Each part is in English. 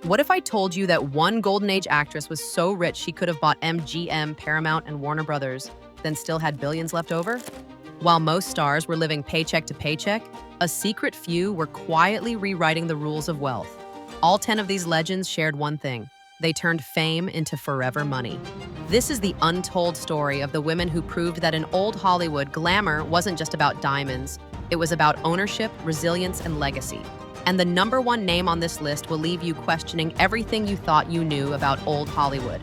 What if I told you that one Golden Age actress was so rich she could have bought MGM, Paramount, and Warner Brothers, then still had billions left over? While most stars were living paycheck to paycheck, a secret few were quietly rewriting the rules of wealth. All 10 of these legends shared one thing: they turned fame into forever money. This is the untold story of the women who proved that in old Hollywood, glamour wasn't just about diamonds. It was about ownership, resilience, and legacy. And the number one name on this list will leave you questioning everything you thought you knew about old Hollywood.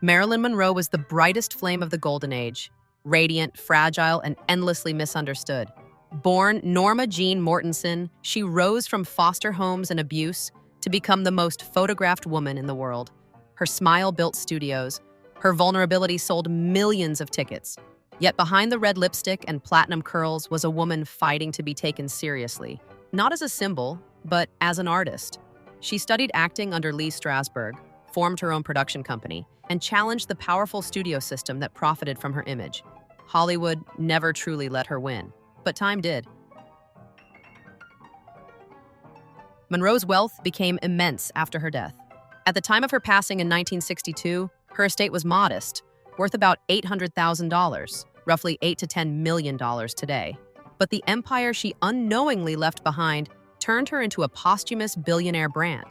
Marilyn Monroe was the brightest flame of the Golden Age, radiant, fragile, and endlessly misunderstood. Born Norma Jean Mortensen, she rose from foster homes and abuse to become the most photographed woman in the world. Her smile built studios. Her vulnerability sold millions of tickets. Yet behind the red lipstick and platinum curls was a woman fighting to be taken seriously, not as a symbol, but as an artist. She studied acting under Lee Strasberg, formed her own production company, and challenged the powerful studio system that profited from her image. Hollywood never truly let her win, but time did. Monroe's wealth became immense after her death. At the time of her passing in 1962, her estate was modest, worth about $800,000, roughly $8 to $10 million today. But the empire she unknowingly left behind turned her into a posthumous billionaire brand.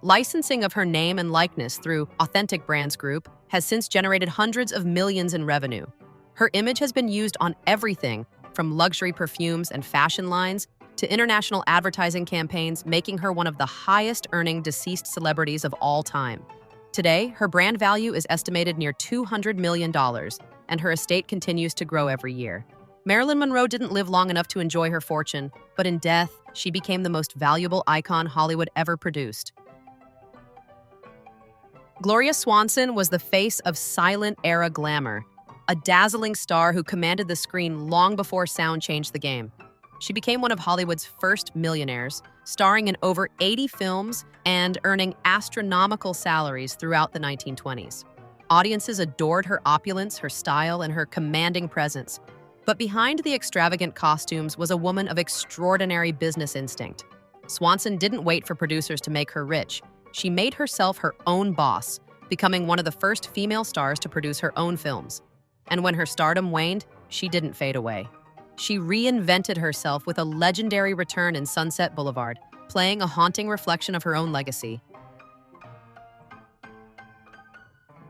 Licensing of her name and likeness through Authentic Brands Group has since generated hundreds of millions in revenue. Her image has been used on everything from luxury perfumes and fashion lines to international advertising campaigns, making her one of the highest-earning deceased celebrities of all time. Today, her brand value is estimated near $200 million, and her estate continues to grow every year. Marilyn Monroe didn't live long enough to enjoy her fortune, but in death, she became the most valuable icon Hollywood ever produced. Gloria Swanson was the face of silent-era glamour, a dazzling star who commanded the screen long before sound changed the game. She became one of Hollywood's first millionaires, starring in over 80 films and earning astronomical salaries throughout the 1920s. Audiences adored her opulence, her style, and her commanding presence. But behind the extravagant costumes was a woman of extraordinary business instinct. Swanson didn't wait for producers to make her rich. She made herself her own boss, becoming one of the first female stars to produce her own films. And when her stardom waned, she didn't fade away. She reinvented herself with a legendary return in Sunset Boulevard, playing a haunting reflection of her own legacy.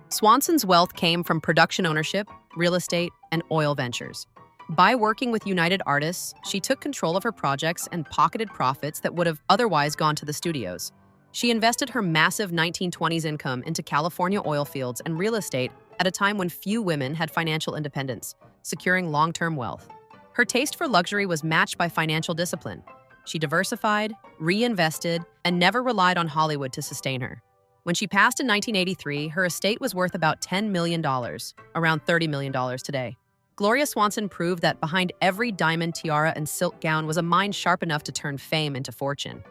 Swanson's wealth came from production ownership, real estate, and oil ventures. By working with United Artists, she took control of her projects and pocketed profits that would have otherwise gone to the studios. She invested her massive 1920s income into California oil fields and real estate at a time when few women had financial independence, securing long-term wealth. Her taste for luxury was matched by financial discipline. She diversified, reinvested, and never relied on Hollywood to sustain her. When she passed in 1983, her estate was worth about $10 million, around $30 million today. Gloria Swanson proved that behind every diamond, tiara, and silk gown was a mind sharp enough to turn fame into fortune.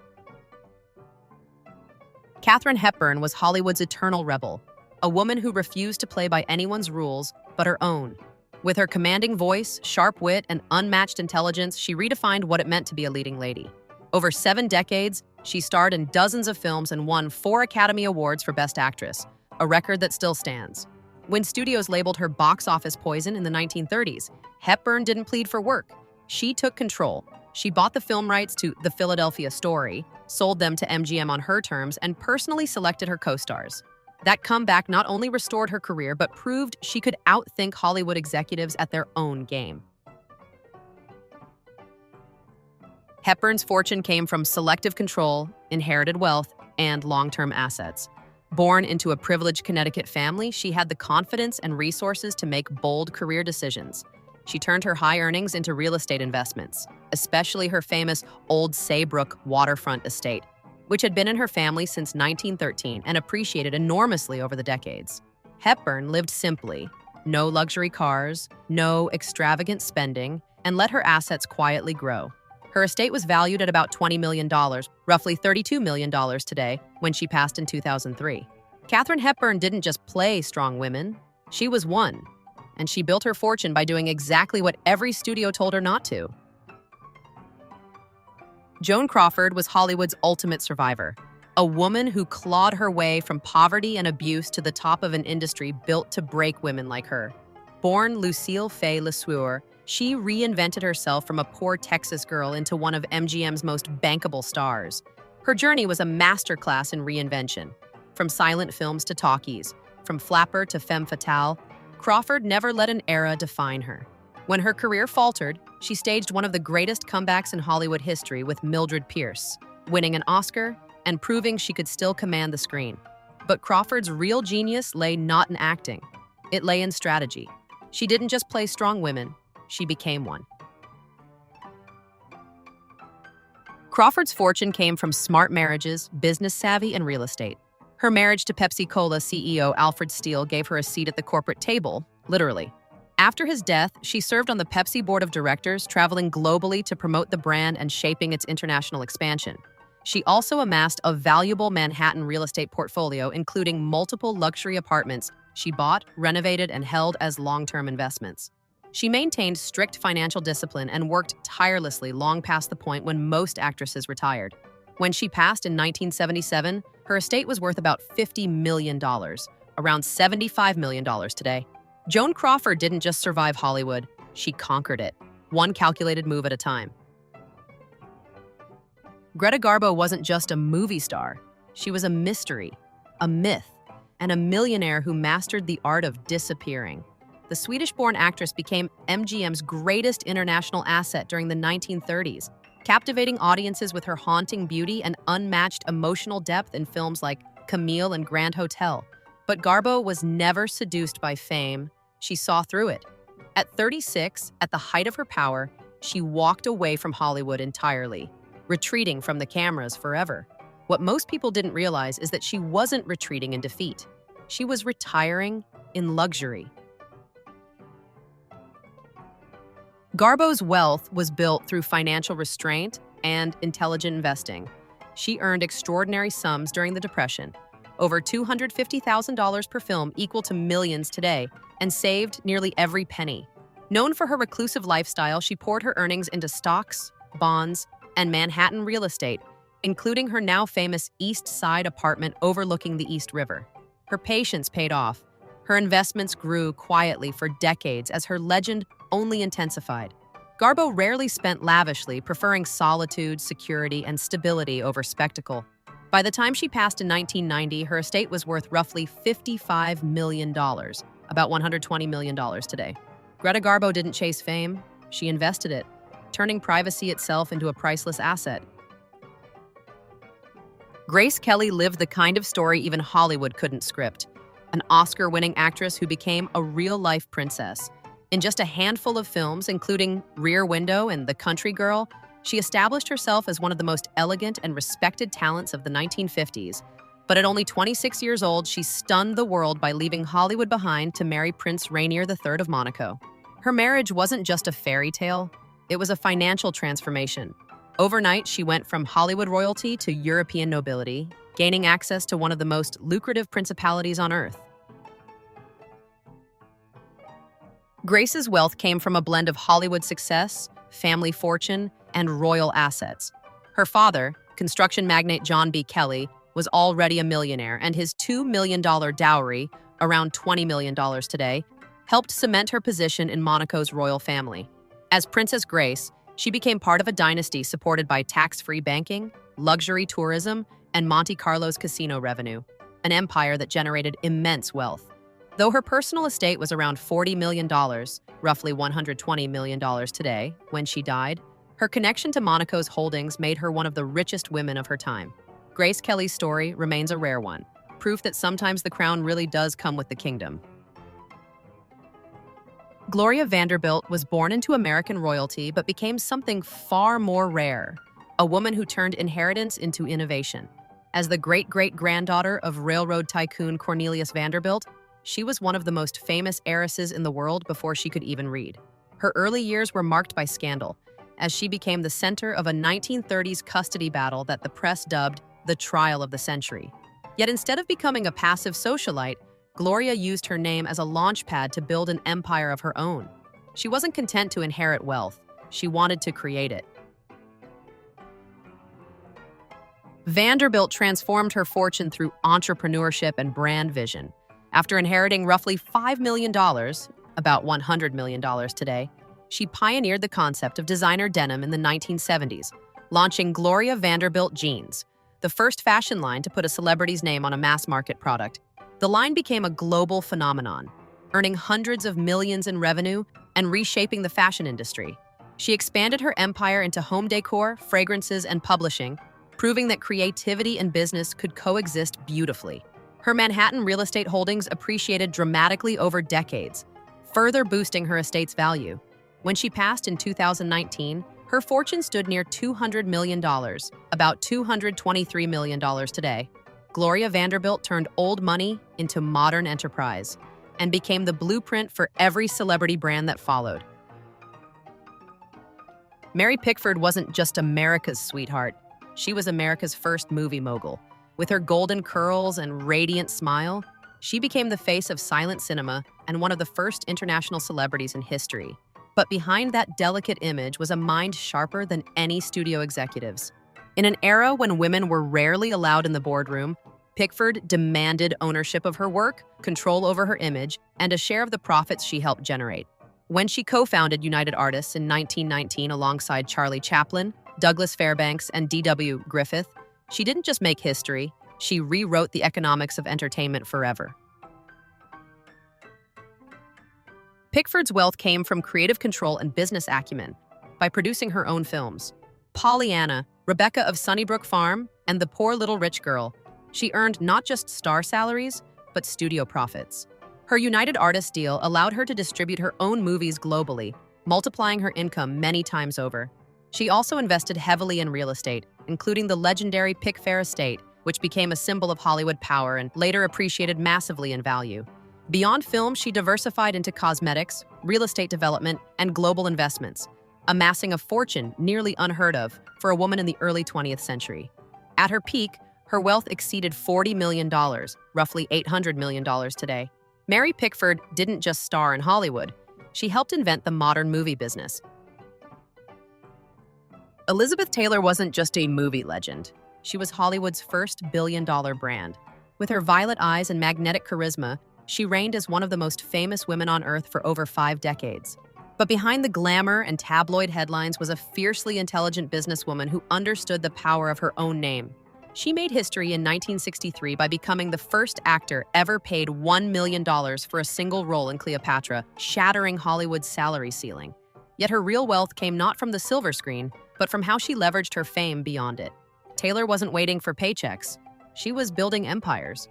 Katharine Hepburn was Hollywood's eternal rebel, a woman who refused to play by anyone's rules but her own. With her commanding voice, sharp wit, and unmatched intelligence, she redefined what it meant to be a leading lady. Over 7 decades, she starred in dozens of films and won 4 Academy Awards for Best Actress, a record that still stands. When studios labeled her box office poison in the 1930s, Hepburn didn't plead for work. She took control. She bought the film rights to The Philadelphia Story, sold them to MGM on her terms, and personally selected her co-stars. That comeback not only restored her career, but proved she could outthink Hollywood executives at their own game. Hepburn's fortune came from selective control, inherited wealth, and long-term assets. Born into a privileged Connecticut family, she had the confidence and resources to make bold career decisions. She turned her high earnings into real estate investments, especially her famous Old Saybrook waterfront estate, which had been in her family since 1913 and appreciated enormously over the decades. Hepburn lived simply, no luxury cars, no extravagant spending, and let her assets quietly grow. Her estate was valued at about $20 million, roughly $32 million today, when she passed in 2003. Katharine Hepburn didn't just play strong women, she was one, and she built her fortune by doing exactly what every studio told her not to. Joan Crawford was Hollywood's ultimate survivor, a woman who clawed her way from poverty and abuse to the top of an industry built to break women like her. Born Lucille Fay LeSueur, she reinvented herself from a poor Texas girl into one of MGM's most bankable stars. Her journey was a masterclass in reinvention. From silent films to talkies, from flapper to femme fatale, Crawford never let an era define her. When her career faltered, she staged one of the greatest comebacks in Hollywood history with Mildred Pierce, winning an Oscar and proving she could still command the screen. But Crawford's real genius lay not in acting. It lay in strategy. She didn't just play strong women, she became one. Crawford's fortune came from smart marriages, business savvy, and real estate. Her marriage to Pepsi-Cola CEO Alfred Steele gave her a seat at the corporate table, literally. After his death, she served on the Pepsi board of directors, traveling globally to promote the brand and shaping its international expansion. She also amassed a valuable Manhattan real estate portfolio, including multiple luxury apartments she bought, renovated, and held as long-term investments. She maintained strict financial discipline and worked tirelessly long past the point when most actresses retired. When she passed in 1977, her estate was worth about $50 million, around $75 million today. Joan Crawford didn't just survive Hollywood, she conquered it, one calculated move at a time. Greta Garbo wasn't just a movie star. She was a mystery, a myth, and a millionaire who mastered the art of disappearing. The Swedish-born actress became MGM's greatest international asset during the 1930s, captivating audiences with her haunting beauty and unmatched emotional depth in films like Camille and Grand Hotel. But Garbo was never seduced by fame. She saw through it. At 36, at the height of her power, she walked away from Hollywood entirely, retreating from the cameras forever. What most people didn't realize is that she wasn't retreating in defeat. She was retiring in luxury. Garbo's wealth was built through financial restraint and intelligent investing. She earned extraordinary sums during the Depression, over $250,000 per film, equal to millions today, and saved nearly every penny. Known for her reclusive lifestyle, she poured her earnings into stocks, bonds, and Manhattan real estate, including her now famous East Side apartment overlooking the East River. Her patience paid off. Her investments grew quietly for decades as her legend only intensified. Garbo rarely spent lavishly, preferring solitude, security, and stability over spectacle. By the time she passed in 1990, her estate was worth roughly $55 million, about $120 million today. Greta Garbo didn't chase fame, she invested it, turning privacy itself into a priceless asset. Grace Kelly lived the kind of story even Hollywood couldn't script, an Oscar-winning actress who became a real-life princess. In just a handful of films, including Rear Window and The Country Girl, she established herself as one of the most elegant and respected talents of the 1950s. But at only 26 years old, she stunned the world by leaving Hollywood behind to marry Prince Rainier III of Monaco. Her marriage wasn't just a fairy tale, it was a financial transformation. Overnight, she went from Hollywood royalty to European nobility, gaining access to one of the most lucrative principalities on earth. Grace's wealth came from a blend of Hollywood success, family fortune, and royal assets. Her father, construction magnate John B. Kelly, was already a millionaire, and his $2 million dowry, around $20 million today, helped cement her position in Monaco's royal family. As Princess Grace, she became part of a dynasty supported by tax-free banking, luxury tourism, and Monte Carlo's casino revenue, an empire that generated immense wealth. Though her personal estate was around $40 million, roughly $120 million today, when she died, her connection to Monaco's holdings made her one of the richest women of her time. Grace Kelly's story remains a rare one, proof that sometimes the crown really does come with the kingdom. Gloria Vanderbilt was born into American royalty but became something far more rare, a woman who turned inheritance into innovation. As the great-great-granddaughter of railroad tycoon Cornelius Vanderbilt, she was one of the most famous heiresses in the world before she could even read. Her early years were marked by scandal, as she became the center of a 1930s custody battle that the press dubbed the trial of the century. Yet instead of becoming a passive socialite, Gloria used her name as a launchpad to build an empire of her own. She wasn't content to inherit wealth, she wanted to create it. Vanderbilt transformed her fortune through entrepreneurship and brand vision. After inheriting roughly $5 million, about $100 million today, she pioneered the concept of designer denim in the 1970s, launching Gloria Vanderbilt jeans, the first fashion line to put a celebrity's name on a mass-market product. The line became a global phenomenon, earning hundreds of millions in revenue and reshaping the fashion industry. She expanded her empire into home decor, fragrances, and publishing, proving that creativity and business could coexist beautifully. Her Manhattan real estate holdings appreciated dramatically over decades, further boosting her estate's value. When she passed in 2019, her fortune stood near $200 million, about $223 million today. Gloria Vanderbilt turned old money into modern enterprise and became the blueprint for every celebrity brand that followed. Mary Pickford wasn't just America's sweetheart. She was America's first movie mogul. With her golden curls and radiant smile, she became the face of silent cinema and one of the first international celebrities in history. But behind that delicate image was a mind sharper than any studio executives. In an era when women were rarely allowed in the boardroom, Pickford demanded ownership of her work, control over her image, and a share of the profits she helped generate. When she co-founded United Artists in 1919 alongside Charlie Chaplin, Douglas Fairbanks, and D.W. Griffith, she didn't just make history, she rewrote the economics of entertainment forever. Pickford's wealth came from creative control and business acumen by producing her own films. Pollyanna, Rebecca of Sunnybrook Farm, and The Poor Little Rich Girl. She earned not just star salaries, but studio profits. Her United Artists deal allowed her to distribute her own movies globally, multiplying her income many times over. She also invested heavily in real estate, including the legendary Pickfair estate, which became a symbol of Hollywood power and later appreciated massively in value. Beyond film, she diversified into cosmetics, real estate development, and global investments, amassing a fortune nearly unheard of for a woman in the early 20th century. At her peak, her wealth exceeded $40 million, roughly $800 million today. Mary Pickford didn't just star in Hollywood. She helped invent the modern movie business. Elizabeth Taylor wasn't just a movie legend. She was Hollywood's first billion-dollar brand. With her violet eyes and magnetic charisma, she reigned as one of the most famous women on Earth for over 5 decades. But behind the glamour and tabloid headlines was a fiercely intelligent businesswoman who understood the power of her own name. She made history in 1963 by becoming the first actor ever paid $1 million for a single role in Cleopatra, shattering Hollywood's salary ceiling. Yet her real wealth came not from the silver screen, but from how she leveraged her fame beyond it. Taylor wasn't waiting for paychecks. She was building empires.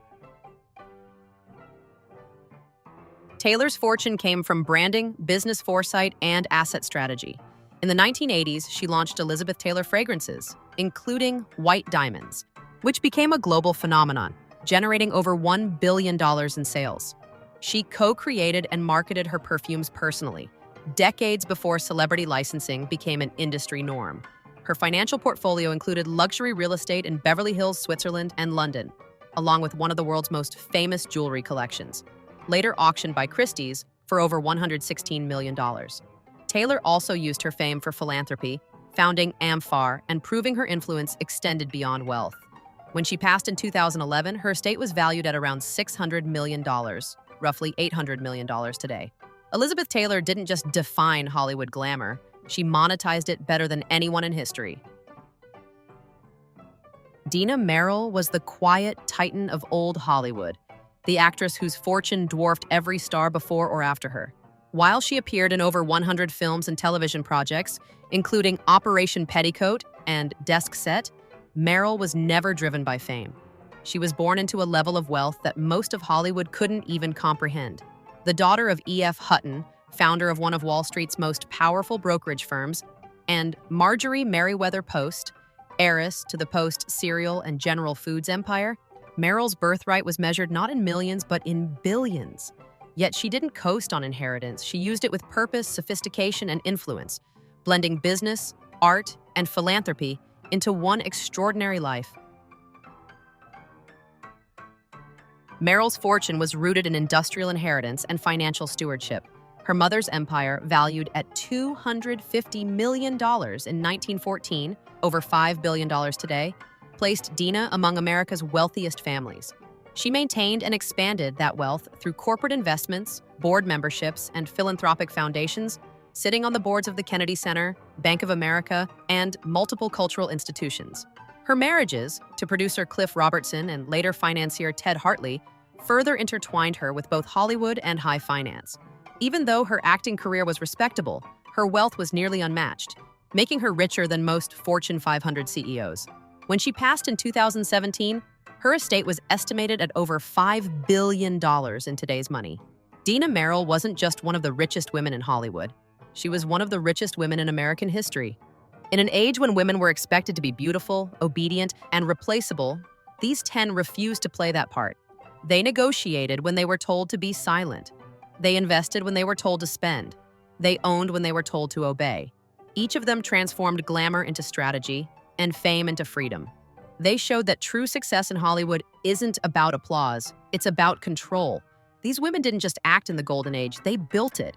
Taylor's fortune came from branding, business foresight, and asset strategy. In the 1980s, she launched Elizabeth Taylor fragrances, including White Diamonds, which became a global phenomenon, generating over $1 billion in sales. She co-created and marketed her perfumes personally, decades before celebrity licensing became an industry norm. Her financial portfolio included luxury real estate in Beverly Hills, Switzerland, and London, along with one of the world's most famous jewelry collections, later auctioned by Christie's for over $116 million. Taylor also used her fame for philanthropy, founding Amphar and proving her influence extended beyond wealth. When she passed in 2011, her estate was valued at around $600 million, roughly $800 million today. Elizabeth Taylor didn't just define Hollywood glamour, she monetized it better than anyone in history. Dina Merrill was the quiet titan of old Hollywood, the actress whose fortune dwarfed every star before or after her. While she appeared in over 100 films and television projects, including Operation Petticoat and Desk Set, Merrill was never driven by fame. She was born into a level of wealth that most of Hollywood couldn't even comprehend. The daughter of E.F. Hutton, founder of one of Wall Street's most powerful brokerage firms, and Marjorie Merriweather Post, heiress to the Post cereal and General Foods empire, Merrill's birthright was measured not in millions but in billions. Yet she didn't coast on inheritance. She used it with purpose, sophistication, and influence, blending business, art, and philanthropy into one extraordinary life. Merrill's fortune was rooted in industrial inheritance and financial stewardship. Her mother's empire, valued at $250 million in 1914, over $5 billion today, placed Dina among America's wealthiest families. She maintained and expanded that wealth through corporate investments, board memberships, and philanthropic foundations, sitting on the boards of the Kennedy Center, Bank of America, and multiple cultural institutions. Her marriages to producer Cliff Robertson and later financier Ted Hartley further intertwined her with both Hollywood and high finance. Even though her acting career was respectable, her wealth was nearly unmatched, making her richer than most Fortune 500 CEOs. When she passed in 2017, her estate was estimated at over $5 billion in today's money. Dina Merrill wasn't just one of the richest women in Hollywood. She was one of the richest women in American history. In an age when women were expected to be beautiful, obedient, and replaceable, these 10 refused to play that part. They negotiated when they were told to be silent. They invested when they were told to spend. They owned when they were told to obey. Each of them transformed glamour into strategy and fame into freedom. They showed that true success in Hollywood isn't about applause, it's about control. These women didn't just act in the golden age, they built it.